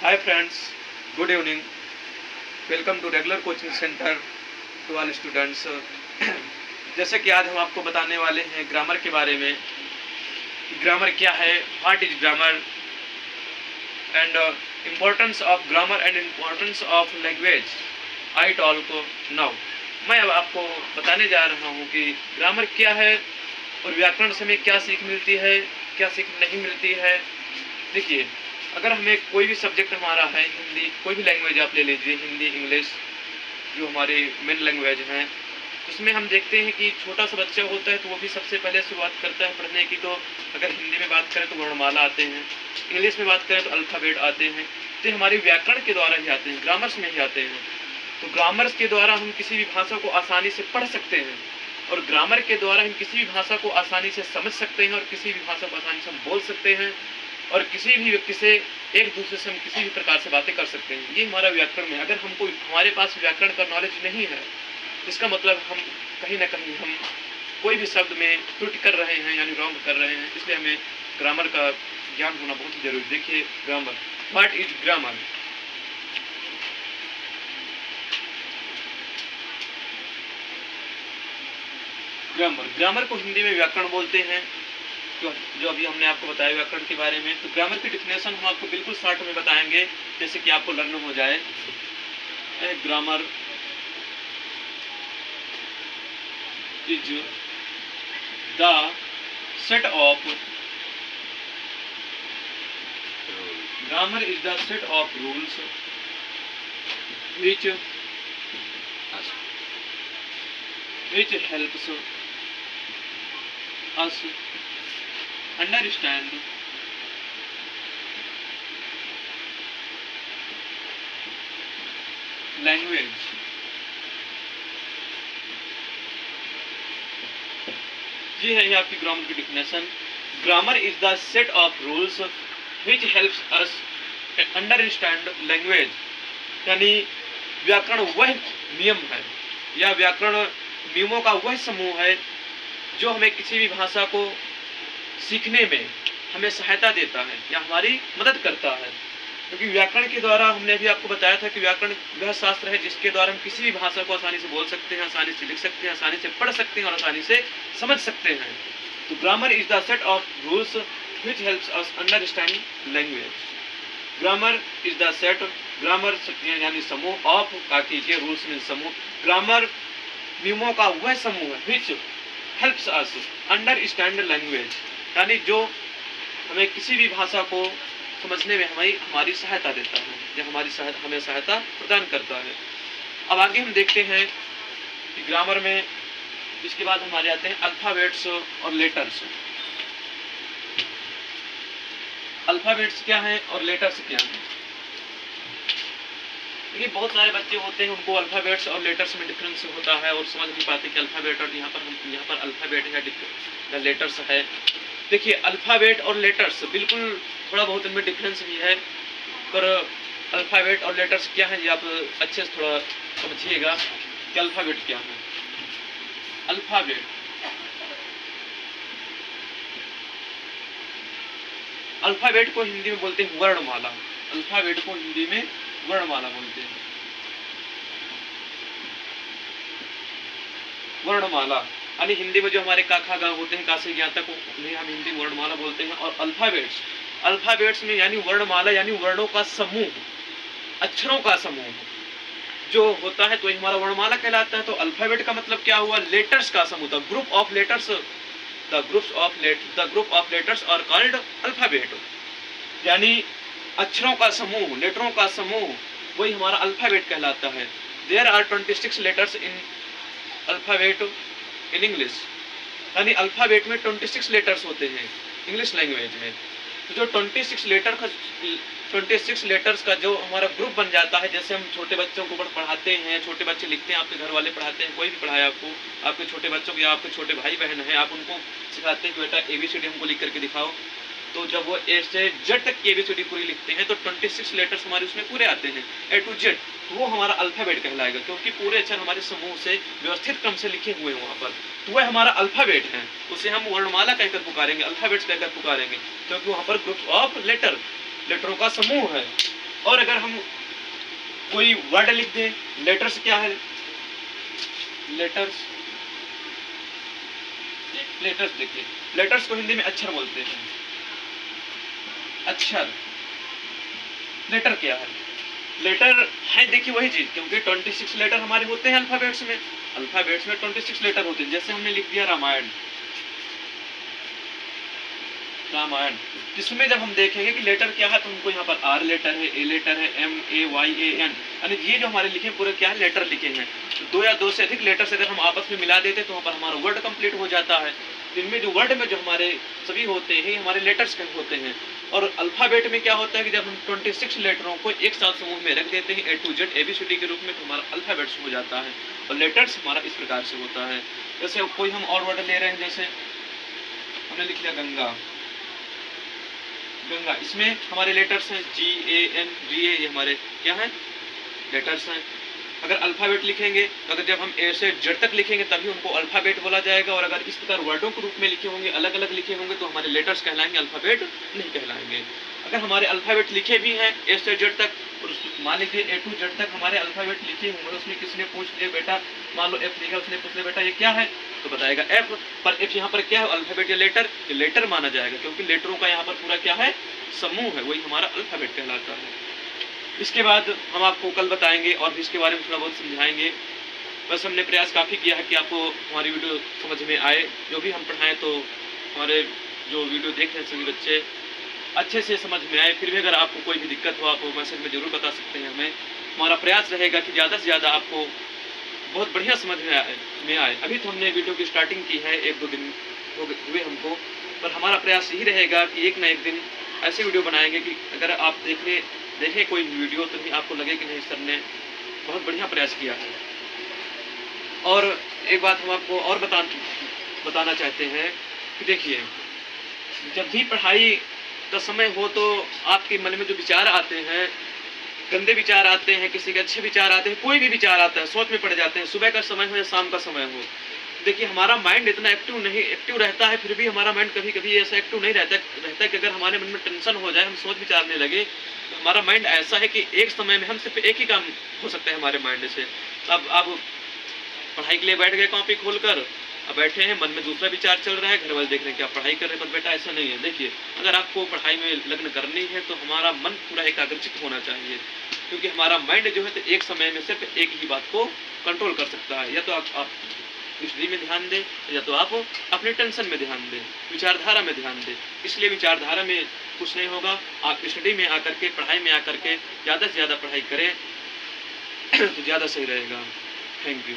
Hi friends, good evening. Welcome to regular coaching centre to all students. जैसे कि आज हम आपको बताने वाले हैं ग्रामर के बारे में। ग्रामर क्या है, what is grammar and importance of grammar and importance of language I talk now. मैं अब आपको बताने जा रहा हूँ कि ग्रामर क्या है और व्याकरण से हमें क्या सीख मिलती है, क्या सीख नहीं मिलती है। देखिए, अगर हमें कोई भी सब्जेक्ट हमारा है, हिंदी, कोई भी लैंग्वेज आप ले लीजिए, हिंदी, इंग्लिश, जो हमारे मेन लैंग्वेज हैं, उसमें हम देखते हैं कि छोटा सा बच्चा होता है तो वो भी सबसे पहले शुरुआत करता है पढ़ने की। तो अगर हिंदी में बात करें तो वर्णमाला आते हैं, इंग्लिश में बात करें तो अल्फ़ाबेट आते हैं। तो ये हमारे व्याकरण के द्वारा ही आते हैं, ग्रामर्स में ही आते हैं। तो ग्रामर्स के द्वारा हम किसी भी भाषा को आसानी से पढ़ सकते हैं और ग्रामर के द्वारा हम किसी भी भाषा को आसानी से समझ सकते हैं और किसी भी भाषा को आसानी से हम बोल सकते हैं और किसी भी व्यक्ति से, एक दूसरे से हम किसी भी प्रकार से बातें कर सकते हैं। ये हमारा व्याकरण है। अगर हमको, हमारे पास व्याकरण का नॉलेज नहीं है, इसका मतलब हम कहीं ना कहीं हम कोई भी शब्द में त्रुटि कर रहे हैं, यानी रॉन्ग कर रहे हैं। इसलिए हमें ग्रामर का ज्ञान होना बहुत ही जरूरी है। देखिए, grammar, what is grammar. Grammar को हिंदी में व्याकरण बोलते हैं, जो अभी हमने आपको बताया व्याकरण के बारे में। तो ग्रामर की डिफिनेशन हम आपको बिल्कुल शॉर्ट में बताएंगे, जैसे कि आपको लर्न हो जाए। Grammar is the set of rules which helps us understand language। ये है आपकी ग्रामर की definition. Grammar is the set of rules which helps us understand language, यानी व्याकरण वह नियम है या व्याकरण नियमों का वह समूह है जो हमें किसी भी भाषा को सीखने में हमें सहायता देता है या हमारी मदद करता है। क्योंकि व्याकरण के द्वारा, हमने अभी आपको बताया था कि व्याकरण वह शास्त्र है जिसके द्वारा हम किसी भी भाषा को आसानी से बोल सकते हैं, आसानी से लिख सकते हैं, आसानी से पढ़ सकते हैं और आसानी से समझ सकते हैं। तो grammar is the set of rules which helps us understand language. Grammar is the set, grammar यानी समूह, ऑफ का कीजिए, रूल्स मीन समूह। ग्रामर नियमों का वह समूह है which helps us understand language, यानी जो हमें किसी भी भाषा को समझने में हमारी सहायता देता है या हमें सहायता प्रदान करता है। अब आगे हम देखते हैं कि ग्रामर में, इसके बाद हमारे आते हैं अल्फाबेट्स और लेटर्स। अल्फाबेट्स क्या हैं और लेटर्स क्या हैं। देखिए, बहुत सारे बच्चे होते हैं, उनको अल्फाबेट्स और लेटर्स में डिफरेंस होता है और समझ नहीं पाते कि अल्फाबेट और यहाँ पर अल्फाबेट है या लेटर्स है। देखिए, अल्फाबेट और लेटर्स बिल्कुल थोड़ा बहुत इनमें डिफरेंस भी है, पर अल्फाबेट और लेटर्स क्या है ये आप अच्छे से थोड़ा समझिएगा कि अल्फाबेट क्या है। अल्फाबेट को हिंदी में बोलते हैं वर्णमाला। अल्फाबेट को हिंदी में वर्णमाला बोलते हैं। वर्णमाला यानी हिंदी में जो हमारे का खा गा होते हैं, का से ज्ञा तक, उन्हें हम हिंदी वर्णमाला बोलते हैं। और अल्फाबेट्स में यानी वर्णमाला यानी वर्णों का समूह, अक्षरों का समूह जो होता है, तो ये हमारा वर्णमाला कहलाता है। तो अल्फाबेट का मतलब क्या हुआ, लेटर्स का समूह। The group of letters are called alphabet, यानी अक्षरों का समूह, लेटरों का समूह, वही हमारा अल्फाबेट कहलाता है। There are 26 letters in alphabet in English, यानी अल्फाबेट में 26 लेटर्स होते हैं इंग्लिश लैंग्वेज में। तो जो 26 लेटर्स का जो हमारा ग्रुप बन जाता है, जैसे हम छोटे बच्चों को पढ़ाते हैं, छोटे बच्चे लिखते हैं, आपके घर वाले पढ़ाते हैं, कोई भी पढ़ाए आपको, आपके छोटे बच्चों को या आपके छोटे भाई बहन हैं, आप उनको सिखाते हैं कि बेटा ABCD हमको लिख करके दिखाओ। तो जब वो A से Z तक की ABCD पूरी लिखते हैं तो 26 लेटर्स हमारे उसमें पूरे आते हैं, A to Z। तो वो हमारा अल्फाबेट कहलाएगा, क्योंकि पूरे अक्षर हमारे समूह से व्यवस्थित क्रम से लिखे हुए हैं वहाँ पर। तो वह हमारा अल्फाबेट है, उसे हम वर्णमाला कहकर पुकारेंगे, अल्फाबेट्स कहकर पुकारेंगे, क्योंकि वहाँ पर ग्रुप्स ऑफ लेटरों का समूह है। और अगर हम कोई वर्ड लिख दें, लेटर्स क्या है, लेटर्स, लेटर्स देखिए, लेटर्स को हिंदी में अक्षर बोलते हैं, अक्षर। लेटर क्या है, लेटर है देखिए वही चीज, क्योंकि 26 लेटर हमारे होते हैं अल्फाबेट्स में, अल्फाबेट्स में 26 लेटर होते हैं। जैसे हमने लिख दिया रामायण, रामायण, जिसमें जब हम देखेंगे कि लेटर क्या है तो हमको यहाँ पर आर लेटर है, ए लेटर है, M A Y A N, यानी ये जो हमारे लिखे पूरे क्या है, लेटर लिखे हैं। दो या दो से अधिक लेटर्स अगर हम आपस में मिला देते तो वहाँ पर हमारा वर्ड कंप्लीट हो जाता है। इनमें जो वर्ड में जो हमारे सभी होते हैं हमारे लेटर्स होते हैं। और अल्फाबेट में क्या होता है कि जब हम 26 लेटरों को एक साथ समूह में रख देते हैं ए टू जेड ABCD के रूप में, तो हमारा अल्फाबेट्स हो जाता है। और लेटर्स हमारा इस प्रकार से होता है। जैसे कोई हम और वर्ड ले रहे हैं, जैसे हमने लिख लिया गंगा, गंगा, इसमें हमारे लेटर्स हैं GAN, GA, ये हमारे क्या हैं, लेटर्स हैं। अगर अल्फाबेट लिखेंगे तो अगर जब हम ए से जेड तक लिखेंगे तभी उनको अल्फाबेट बोला जाएगा। और अगर इस प्रकार वर्डों के रूप में लिखे होंगे, अलग अलग लिखे होंगे, तो हमारे लेटर्स कहलाएंगे, अल्फाबेट नहीं कहलाएंगे। अगर हमारे अल्फाबेट लिखे भी हैं ए से जेड तक, और मान लीजिए A to Z तक हमारे अल्फाबेट लिखे होंगे, उसमें किसने पूछ लिया बेटा, मान लो F लिखा, उसने पूछ लिया बेटा ये क्या है, तो बताएगा F। पर F यहाँ पर क्या है, अल्फाबेट या लेटर, ये लेटर माना जाएगा, क्योंकि लेटरों का यहाँ पर पूरा क्या है, समूह है, वही हमारा अल्फाबेट कहलाता है। इसके बाद हम आपको कल बताएंगे और भी इसके बारे में थोड़ा बहुत समझाएंगे। बस हमने प्रयास काफ़ी किया है कि आपको हमारी वीडियो समझ में आए, जो भी हम पढ़ाएं तो हमारे जो वीडियो देख रहे हैं सभी बच्चे अच्छे से समझ में आए। फिर भी अगर आपको कोई भी दिक्कत हो आप मैसेज में ज़रूर बता सकते हैं हमें। हमारा प्रयास रहेगा कि ज़्यादा से ज़्यादा आपको बहुत बढ़िया समझ में आए। अभी तो हमने वीडियो की स्टार्टिंग की है, 1-2 दिन हुए हमको, पर हमारा प्रयास यही रहेगा कि एक ना एक दिन ऐसे वीडियो बनाएंगे कि अगर आप देखें कोई वीडियो तो भी आपको लगे कि नहीं सर ने बहुत बढ़िया प्रयास किया है। और एक बात हम आपको और बताना चाहते हैं कि देखिए, जब भी पढ़ाई का समय हो तो आपके मन में जो विचार आते हैं, गंदे विचार आते हैं, किसी के अच्छे विचार आते हैं, कोई भी विचार आता है, सोच में पड़ जाते हैं, सुबह का समय हो या शाम का समय हो। देखिए हमारा माइंड इतना एक्टिव रहता है, फिर भी हमारा माइंड कभी कभी ऐसा एक्टिव नहीं रहता कि अगर हमारे मन में टेंशन हो जाए, हम सोच विचारने लगे, तो हमारा माइंड ऐसा है कि एक समय में हम सिर्फ एक ही काम हो सकता है हमारे माइंड से। अब आप पढ़ाई के लिए बैठ गए कॉपी खोलकर, अब बैठे हैं, मन में दूसरा विचार चल रहा है, घर वाले देख रहे हैं कि आप पढ़ाई कर रहे हैं, पर बेटा ऐसा नहीं है। देखिए अगर आपको पढ़ाई में लग्न करनी है तो हमारा मन पूरा एकाग्रचित होना चाहिए, क्योंकि हमारा माइंड जो है तो एक समय में सिर्फ एक ही बात को कंट्रोल कर सकता है। या तो आप स्टडी में ध्यान दें, या तो आप अपने टेंशन में ध्यान दें, विचारधारा में ध्यान दें। इसलिए विचारधारा में कुछ नहीं होगा, आप स्टडी में आकर के, पढ़ाई में आकर के ज़्यादा से ज़्यादा पढ़ाई करें तो ज़्यादा सही रहेगा। Thank you.